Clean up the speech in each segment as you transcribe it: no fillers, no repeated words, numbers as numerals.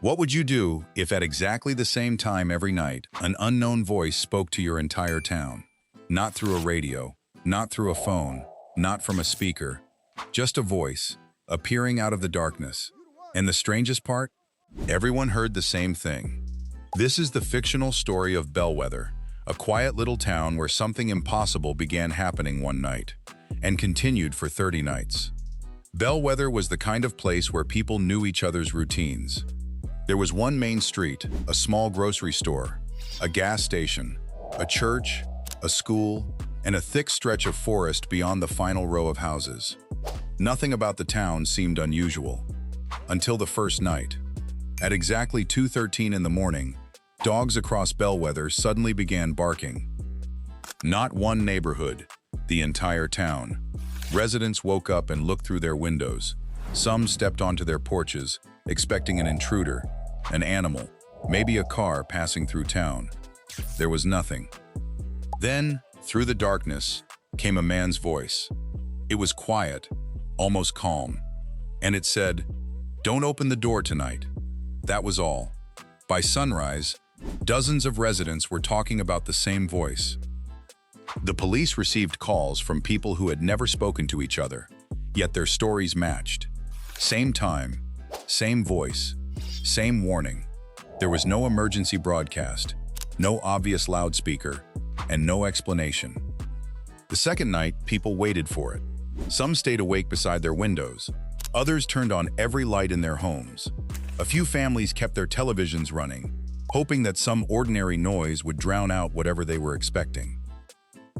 What would you do if at exactly the same time every night, an unknown voice spoke to your entire town? Not through a radio, not through a phone, not from a speaker, just a voice, appearing out of the darkness. And the strangest part? Everyone heard the same thing. This is the fictional story of Bellwether, a quiet little town where something impossible began happening one night, and continued for 30 nights. Bellwether was the kind of place where people knew each other's routines. There was one main street, a small grocery store, a gas station, a church, a school, and a thick stretch of forest beyond the final row of houses. Nothing about the town seemed unusual. Until the first night. At exactly 2:13 in the morning, dogs across Bellwether suddenly began barking. Not one neighborhood, the entire town. Residents woke up and looked through their windows. Some stepped onto their porches, expecting an intruder, an animal, maybe a car passing through town. There was nothing. Then, through the darkness, came a man's voice. It was quiet, almost calm, and it said, "Don't open the door tonight." That was all. By sunrise, dozens of residents were talking about the same voice. The police received calls from people who had never spoken to each other, yet their stories matched. Same time, same voice, same warning. There was no emergency broadcast, no obvious loudspeaker, and no explanation. The second night, people waited for it. Some stayed awake beside their windows. Others turned on every light in their homes. A few families kept their televisions running, hoping that some ordinary noise would drown out whatever they were expecting.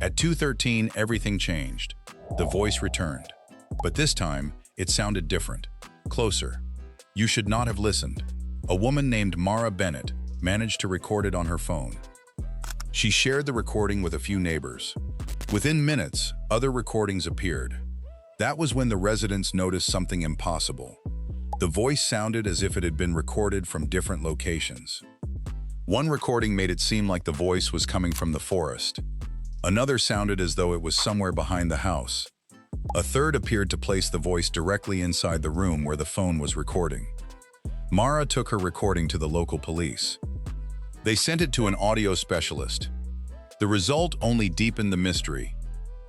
At 2:13, everything changed. The voice returned. But this time, it sounded different, closer. You should not have listened. A woman named Mara Bennett managed to record it on her phone. She shared the recording with a few neighbors. Within minutes, other recordings appeared. That was when the residents noticed something impossible. The voice sounded as if it had been recorded from different locations. One recording made it seem like the voice was coming from the forest. Another sounded as though it was somewhere behind the house. A third appeared to place the voice directly inside the room where the phone was recording. Mara took her recording to the local police. They sent it to an audio specialist. The result only deepened the mystery.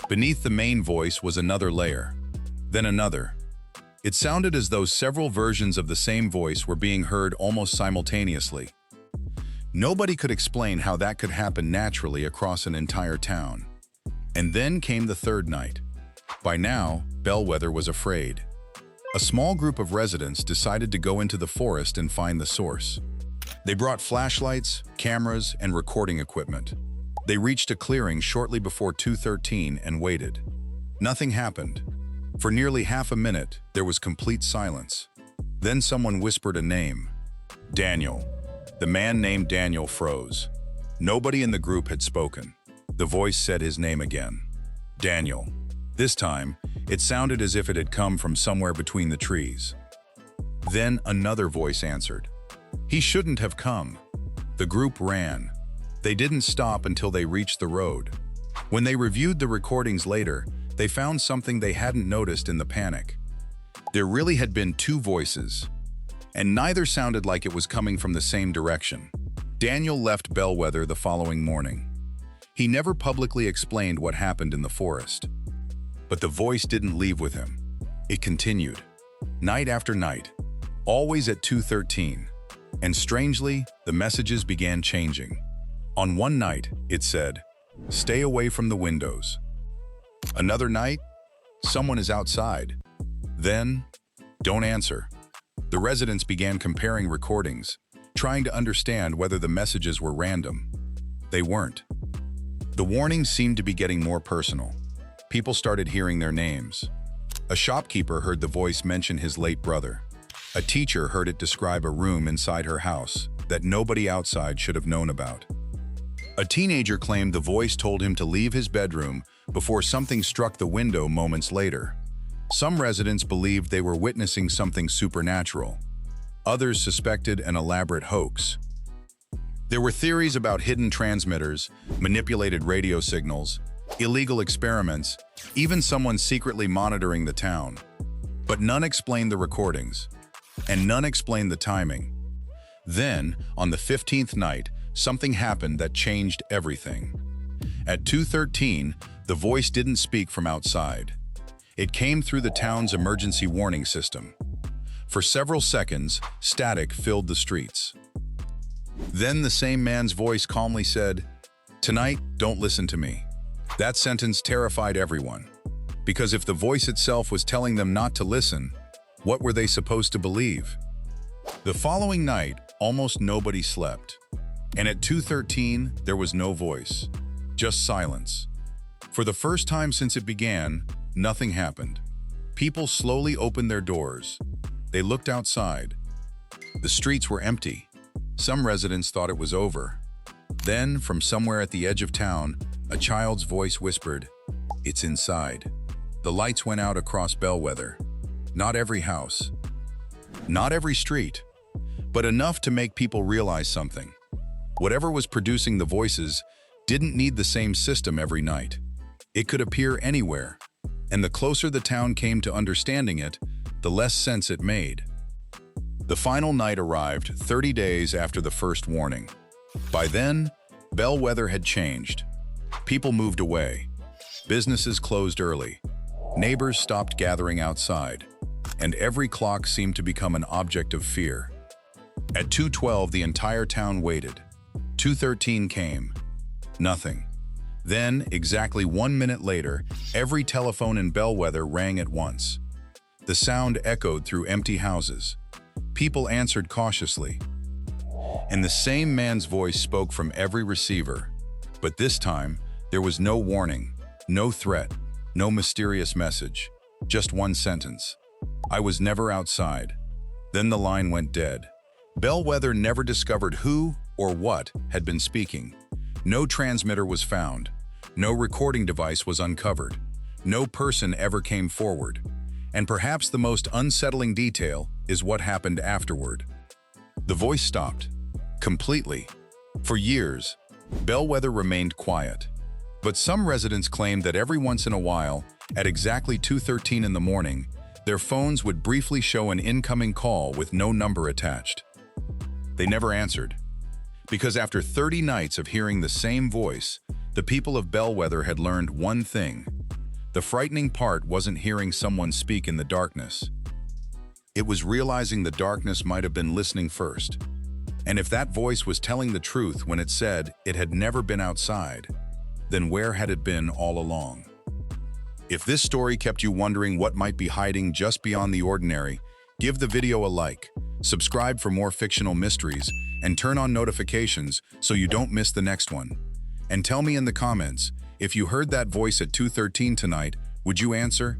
Beneath the main voice was another layer, then another. It sounded as though several versions of the same voice were being heard almost simultaneously. Nobody could explain how that could happen naturally across an entire town. And then came the third night. By now, Bellwether was afraid. A small group of residents decided to go into the forest and find the source. They brought flashlights, cameras, and recording equipment. They reached a clearing shortly before 2:13 and waited. Nothing happened. For nearly half a minute, there was complete silence. Then someone whispered a name. Daniel. The man named Daniel froze. Nobody in the group had spoken. The voice said his name again. Daniel. This time, it sounded as if it had come from somewhere between the trees. Then another voice answered. He shouldn't have come. The group ran. They didn't stop until they reached the road. When they reviewed the recordings later, they found something they hadn't noticed in the panic. There really had been two voices, and neither sounded like it was coming from the same direction. Daniel left Bellwether the following morning. He never publicly explained what happened in the forest. But the voice didn't leave with him. It continued, night after night, always at 2:13. And strangely, the messages began changing. On one night, it said, "Stay away from the windows." Another night, "Someone is outside." Then, "Don't answer." The residents began comparing recordings, trying to understand whether the messages were random. They weren't. The warnings seemed to be getting more personal. People started hearing their names. A shopkeeper heard the voice mention his late brother. A teacher heard it describe a room inside her house that nobody outside should have known about. A teenager claimed the voice told him to leave his bedroom before something struck the window moments later. Some residents believed they were witnessing something supernatural. Others suspected an elaborate hoax. There were theories about hidden transmitters, manipulated radio signals, illegal experiments, even someone secretly monitoring the town. But none explained the recordings, and none explained the timing. Then, on the 15th night, something happened that changed everything. At 2:13, the voice didn't speak from outside. It came through the town's emergency warning system. For several seconds, static filled the streets. Then the same man's voice calmly said, "Tonight, don't listen to me." That sentence terrified everyone. Because if the voice itself was telling them not to listen, what were they supposed to believe? The following night, almost nobody slept. And at 2:13, there was no voice, just silence. For the first time since it began, nothing happened. People slowly opened their doors. They looked outside. The streets were empty. Some residents thought it was over. Then, from somewhere at the edge of town, a child's voice whispered, "It's inside." The lights went out across Bellwether. Not every house, not every street, but enough to make people realize something. Whatever was producing the voices didn't need the same system every night. It could appear anywhere, and the closer the town came to understanding it, the less sense it made. The final night arrived 30 days after the first warning. By then, Bellwether had changed. People moved away. Businesses closed early. Neighbors stopped gathering outside, and every clock seemed to become an object of fear. At 2:12, the entire town waited. 2:13 came. Nothing. Then, exactly 1 minute later, every telephone in Bellwether rang at once. The sound echoed through empty houses. People answered cautiously. And the same man's voice spoke from every receiver. But this time, there was no warning, no threat, no mysterious message, just one sentence. "I was never outside." Then the line went dead. Bellwether never discovered who or what had been speaking. No transmitter was found. No recording device was uncovered. No person ever came forward. And perhaps the most unsettling detail is what happened afterward. The voice stopped. Completely. For years, Bellwether remained quiet. But some residents claimed that every once in a while, at exactly 2:13 in the morning, their phones would briefly show an incoming call with no number attached. They never answered. Because after 30 nights of hearing the same voice, the people of Bellwether had learned one thing. The frightening part wasn't hearing someone speak in the darkness. It was realizing the darkness might have been listening first. And if that voice was telling the truth when it said it had never been outside, then where had it been all along? If this story kept you wondering what might be hiding just beyond the ordinary, give the video a like, subscribe for more fictional mysteries, and turn on notifications so you don't miss the next one. And tell me in the comments, if you heard that voice at 2:13 tonight, would you answer?